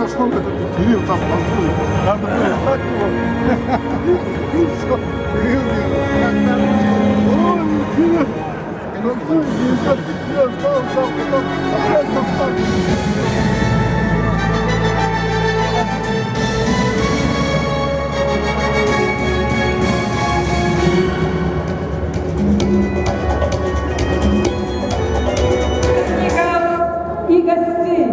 нашел этот Кирилл там танцует. Надо было так его. И все. Кирилл говорит, ой, Кирилл. Танцует, и все, потом опять там. И гостей.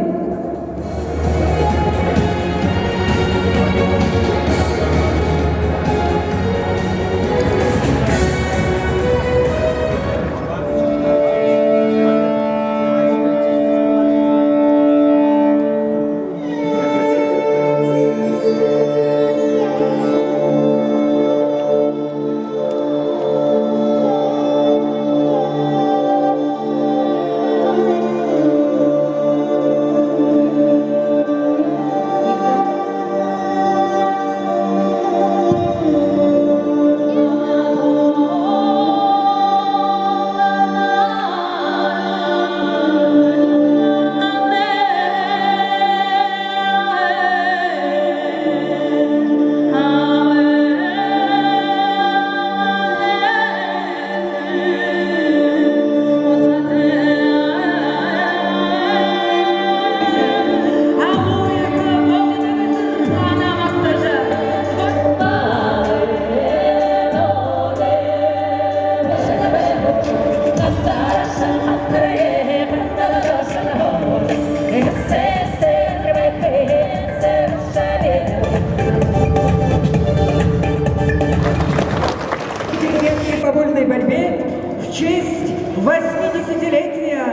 По вольной борьбе в честь 80-летия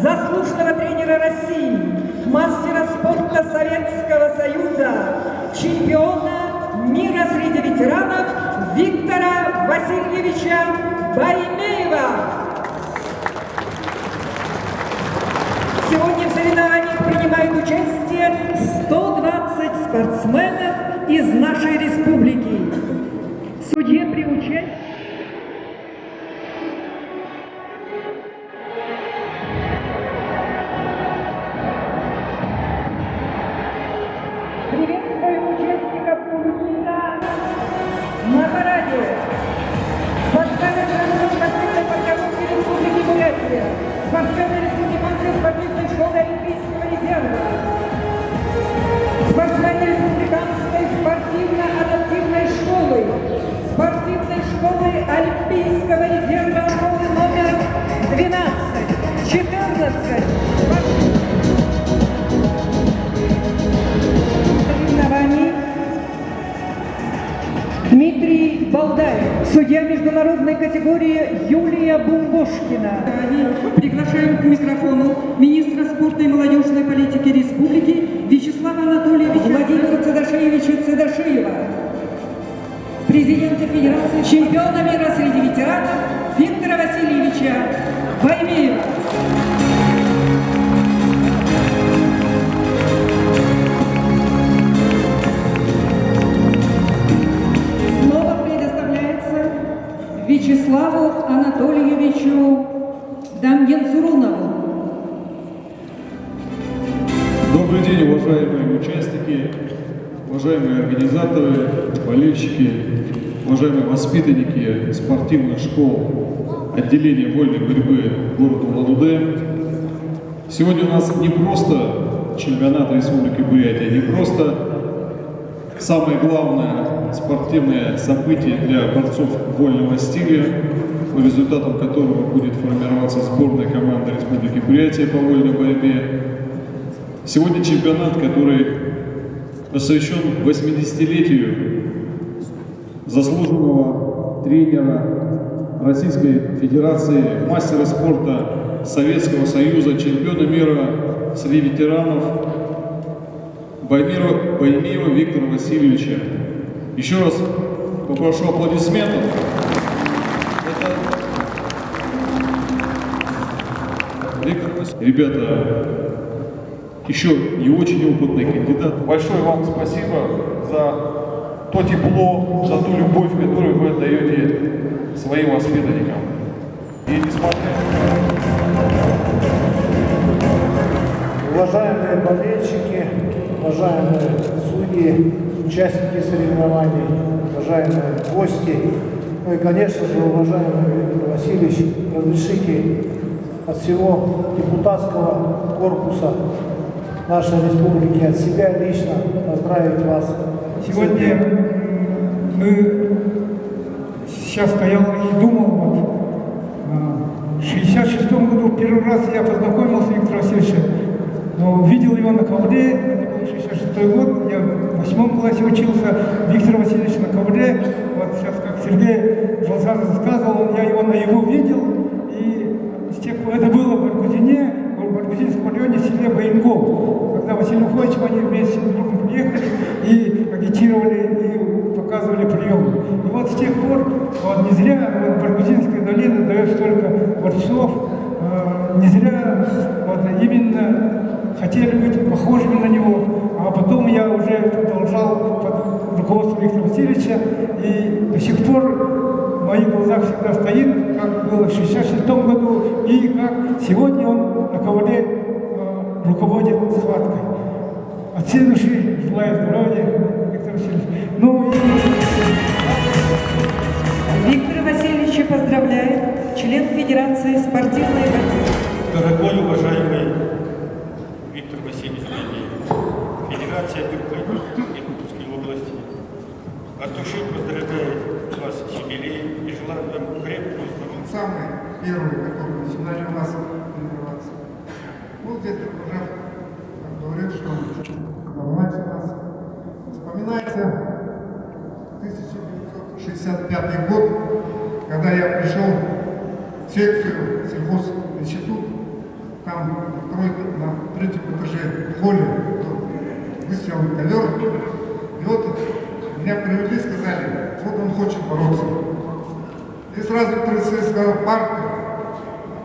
заслуженного тренера России, мастера спорта Советского Союза, чемпиона мира среди ветеранов Виктора Васильевича Баймеева. Сегодня в соревнованиях принимают участие 120 спортсменов из нашей республики. Судье при участии приветствуем участников турнира на параде. Спортсмены Крымской спортивной подготовки Республики Бурятия, спортсмены Республиканской спортивной школы Олимпийского резерва, спортсмены Республиканской спортивно-адаптивной школы, спортивной школы Олимпийского резерва школы номер 12, 14. Дмитрий Балдаев, судья международной категории Юлия Бумбошкина. Приглашаем к микрофону министра спорта и молодежной политики республики Вячеслава Анатольевича Владимира Цедашевича Цедашиева, президента Федерации, чемпиона мира среди ветеранов Виктора Васильевича Баймеева. Вячеславу Анатольевичу Дамьянцурунову. Добрый день, уважаемые участники, уважаемые организаторы, болельщики, уважаемые воспитанники спортивных школ отделения вольной борьбы города Улан-Удэ. Сегодня у нас не просто чемпионат Республики Бурятия, не просто самое главное спортивное событие для борцов вольного стиля, по результатам которого будет формироваться сборная команда Республики Бурятия по вольной борьбе. Сегодня чемпионат, который посвящен 80-летию заслуженного тренера Российской Федерации, мастера спорта Советского Союза, чемпиона мира среди ветеранов Баймеева Виктора Васильевича. Еще раз попрошу аплодисментов. Ребята, еще не очень опытный кандидат. Большое вам спасибо за то тепло, за ту любовь, которую вы отдаете своим воспитанникам. И несмотря... Уважаемые болельщики, уважаемые судьи, участники соревнований, уважаемые гости, ну и, конечно же, уважаемый Виктор Васильевич, разрешите от всего депутатского корпуса нашей республики, от себя лично поздравить вас. Сегодня мы сейчас стоял и думал, вот, в 66 году первый раз я познакомился с Виктором Васильевичем, но увидел его на ковре, это был 66 год, я в 8 классе учился, Виктор Васильевич на ковре, вот сейчас, как Сергей Жолсар рассказывал, я его наяву видел, и с тех пор это было в Баргузине, в Баргузинском районе, в селе Военгол, когда Василий Уфович, они вместе с другом приехали и агитировали, и показывали приемы. И вот с тех пор, вот, не зря вот, Баргузинская долина дает столько борцов, не зря вот, именно хотели быть похожими на него, а потом я уже продолжал под руководством Виктора Васильевича, и до сих пор в моих глазах всегда стоит, как было в 66 году, и как сегодня он на ковре руководит схваткой. От всей души желаю здоровья, Виктор Васильевич. Ну и... Виктора Васильевича поздравляет член Федерации спортивной борьбы. Дорогой, уважаемый Виктор Васильевич Григорьев, Федерация борьбы Иркутской области от души поздравляет вас с юбилеем и желает вам крепкого здоровья. Самые первые, которые начинали у нас тренироваться. Ну, здесь уже говорит, что младше нас. Вспоминается 1965 год, когда я пришел в секцию сельхозинститут, там на третьем этаже в холле выстрел ковер, и вот меня привели, сказали, вот он хочет бороться. И сразу сказал партер.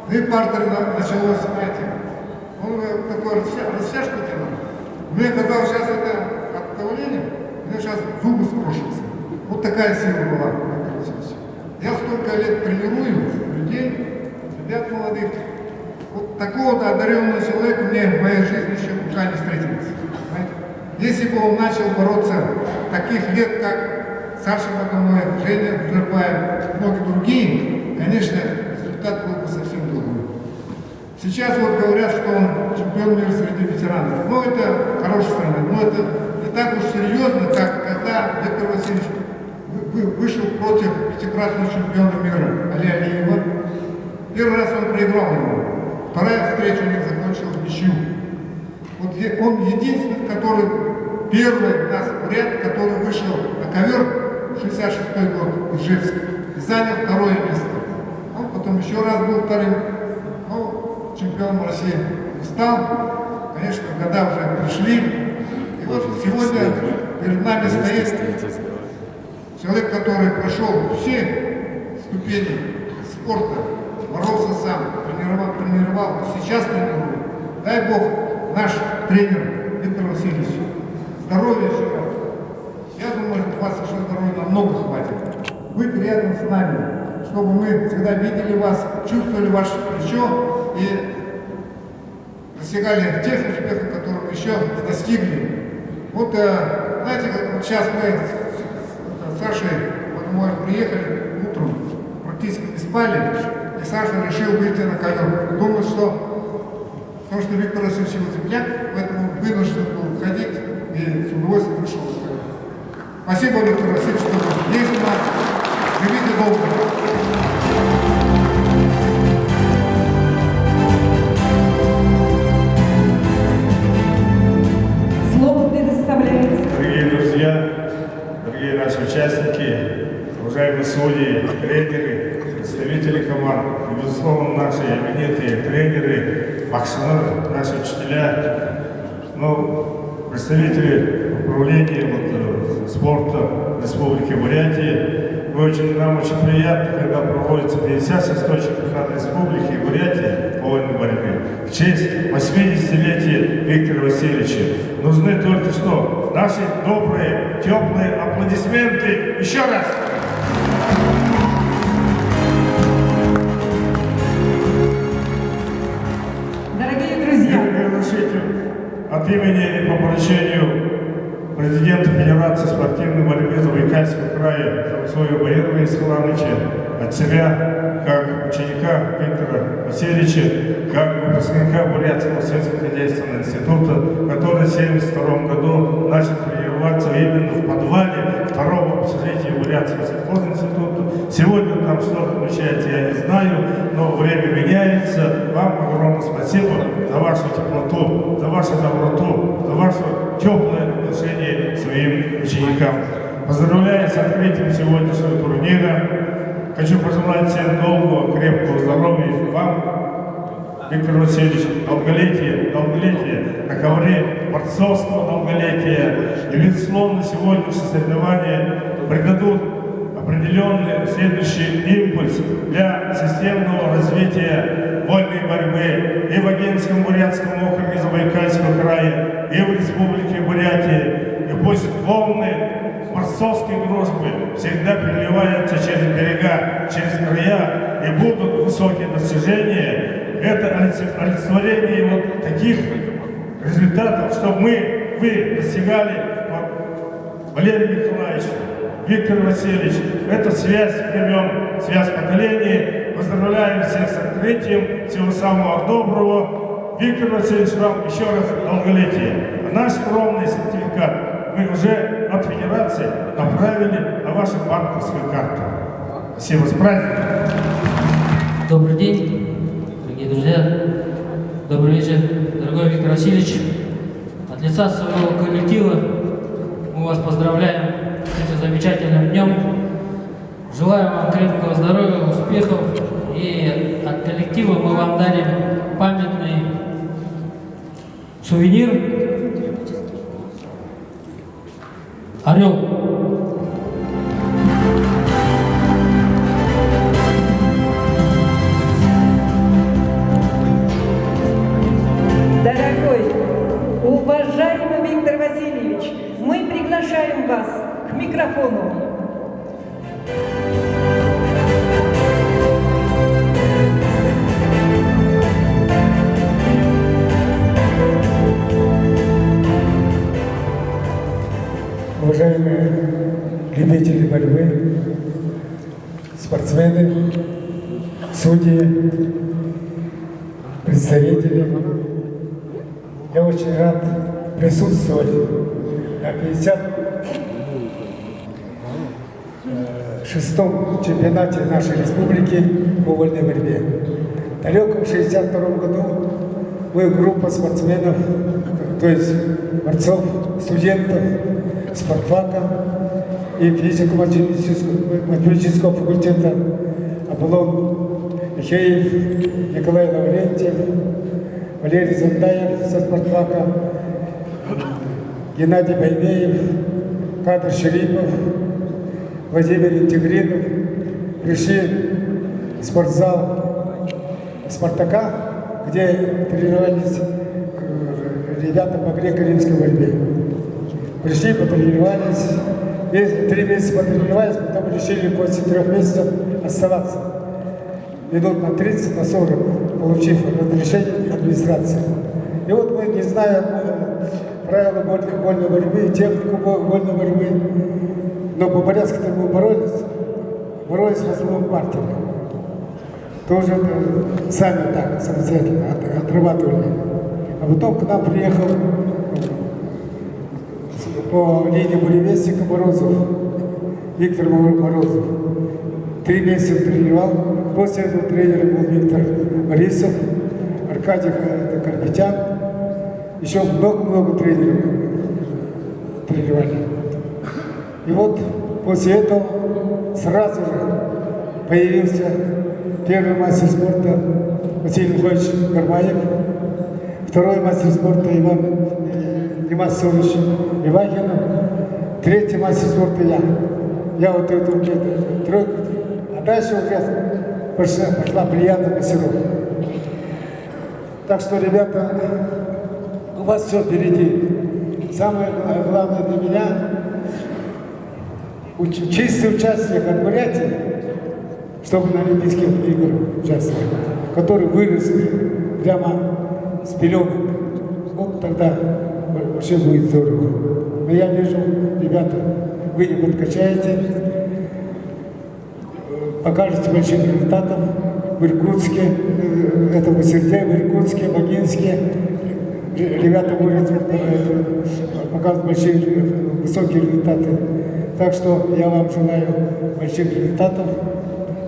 И партер началось, знаете, он такой растяжку делал. Мне казалось, сейчас это от давления, у меня сейчас зубы скрошатся. Вот такая сила была. Я столько лет тренирую людей, ребят молодых. Вот такого-то одаренного человека мне в моей жизни еще пока не встретился. Знаете? Если бы он начал бороться таких лет, как Саша Богомолов, Женя Джербаев, многие другие, конечно, результат был бы совсем другой. Сейчас вот говорят, что он чемпион мира среди ветеранов. Ну, это хорошая страна, но это не так уж серьезно, как когда Виктор Васильевич вышел против пятикратного чемпиона мира Али Алиева. Первый раз он проиграл ему. Вторая встреча у них закончилась в ничью. Вот он единственный, который первый нас бурят, который вышел на ковер в 66-й год из Ижевска и занял второе место. Он потом еще раз был вторым, но чемпионом России не стал. Конечно, года уже пришли. И вот сегодня перед нами стоит человек, который прошел все ступени спорта, боролся сам, тренировал, и сейчас тренирует. Дай Бог, наш тренер Виктор Васильевич, здоровья еще раз. Я думаю, у вас еще здоровья намного хватит. Быть рядом с нами, чтобы мы всегда видели вас, чувствовали ваше плечо и достигали тех успехов, которые мы еще не достигли. Вот, знаете, вот сейчас мы с Сашей приехали утром, практически не спали, и Саша решил выйти на ковер. Думаю, что, потому что Виктор Васильевич его земляк, поэтому вынужден был ходить и с удовольствием вышел на ковер. Спасибо, Виктор Васильевич, что вы есть у нас. Живите долго. Слово предоставляется. Дорогие друзья, дорогие наши участники, уважаемые судьи, тренеры, представители команд, и, безусловно, наши именитые тренеры, боксеры, наши учителя, ну, представители управления спорта Республики Бурятия. Нам очень приятно, когда проводится 56-й чемпионат Республики Бурятии по вольной борьбе в честь 80-летия Виктора Васильевича. Нужны только что наши добрые, теплые аплодисменты. Еще раз! Дорогие друзья, от имени и по поручению президента Федерации спортивной борьбы Забайкальского края Завцоева Багирова Исхалановича, от себя, как ученика Виктора Васильевича, как выпускника Бурятского сельскохозяйственного института, который в 1972 году начал тренироваться именно в подвале второго общежития Бурятского сельхозинститута. Сегодня там что включается, я не знаю, но время меняется. Вам огромное спасибо за вашу теплоту, за вашу доброту, за ваше теплое отношение к своим ученикам. Поздравляю с открытием сегодняшнего турнира. Хочу пожелать всем долгого, крепкого здоровья вам, Виктор Васильевич, долголетия на ковре борцовского долголетия. И, безусловно, сегодняшние соревнования придадут определенный следующий импульс для системного развития вольной борьбы и в Агинском Бурятском округе Забайкальского края, и в Республике Бурятия. И пусть волны борцовской дружбы всегда переливаются через берега, через края, и будут высокие достижения. Это олицетворение вот таких результатов, чтобы вы достигали, вот, Валерий Николаевич, Виктор Васильевич. Это связь времен, связь поколений. Поздравляем всех с открытием. Всего самого доброго. Виктор Васильевич, вам еще раз долголетие. Наш скромный сертификат мы уже от Федерации направили на вашу банковскую карту. Спасибо, с праздником. Добрый день, дорогие друзья. Добрый вечер, дорогой Виктор Васильевич. От лица своего коллектива мы вас поздравляем с этим замечательным днем. Желаю вам крепкого здоровья, успехов. И от коллектива мы вам дали памятный сувенир. Орел. Дорогой, уважаемый Виктор Васильевич, мы приглашаем вас к микрофону. Уважаемые любители борьбы, спортсмены, судьи, представители, я очень рад присутствовать на 56-м чемпионате нашей республики по вольной борьбе. В далеком 1962 году мы группа спортсменов, то есть борцов, студентов спортфака и физико-математического факультета Аполлон Михеев, Николай Лаврентьев, Валерий Зандаев со спортфака, Геннадий Баймеев, Кадр Шерипов, Владимир Интегринов пришли в спортзал Спартака, где тренировались ребята по греко-римской борьбе. Пришли, потренировались, 3 месяца потренировались, потом решили после 3 месяцев оставаться. Минут на 30, на 40, получив разрешение администрации. И вот мы, не зная правила вольной борьбы и технику вольной борьбы, но по порядку мы боролись в основном партиями. Тоже сами так, самостоятельно отрабатывали. А потом к нам приехал по линии буревестника Морозов, Виктор Морозов. 3 месяца тренировал. После этого тренером был Виктор Борисов, Аркадий Карпетян. Еще много-много тренеров тренировали. И вот после этого сразу же появился первый мастер спорта Василий Михайлович Гармаев, второй мастер спорта Иван Демасович Ивахинов, третий мастер спорта я. Я вот эту тройку. А дальше уже пошла плеяда мастеров. Так что, ребята, у вас все впереди. Самое главное для меня — чистый участник от Бурятии, чтобы на Олимпийских играх участвовать, который вырос прямо с пеленок. вот тогда все будет здорово. Но я вижу, ребята, вы не подкачаете, покажете больших результатов в Иркутске, это в Серде, в Иркутске, в Багинске. Ребята будут показывать большие, высокие результаты. Так что я вам желаю больших результатов.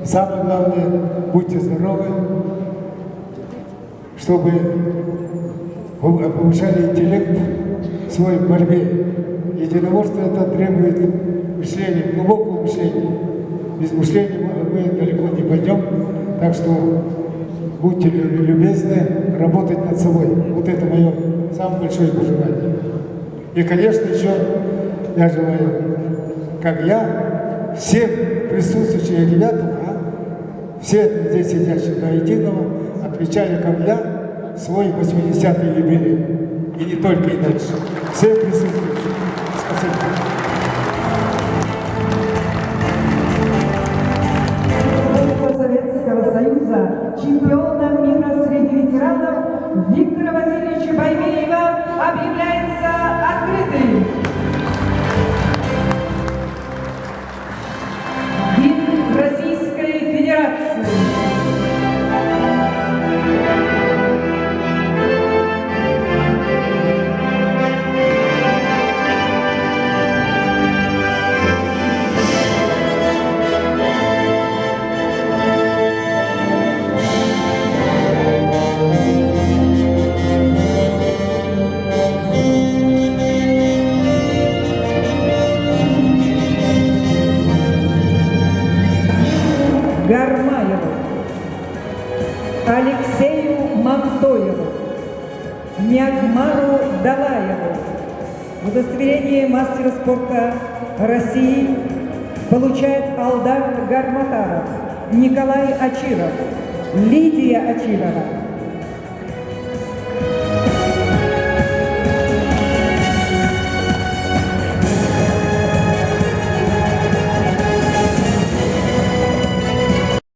Самое главное, будьте здоровы, чтобы вы повышали интеллект свой в борьбе. Единоборство это требует мышления, глубокого мышления. Без мышления мы далеко не пойдем. Так что будьте любезны работать над собой. Вот это мое самое большое пожелание. И, конечно, еще я желаю, как я, всем присутствующим ребятам, все здесь сидящие до единого, отмечали, как я, свой 80-й юбилей. И не только, и дальше. Всем присутствующим. Спасибо. Советского Союза, чемпиона мира среди ветеранов Виктора Васильевича Баймеева объявляется открытым. Гимн Российской Федерации. Гармаеву, Алексею Мантоеву, Мягмару Далаеву. Удостоверение мастера спорта России получает Алдар Гарматаров, Николай Ачиров, Лидия Ачирова,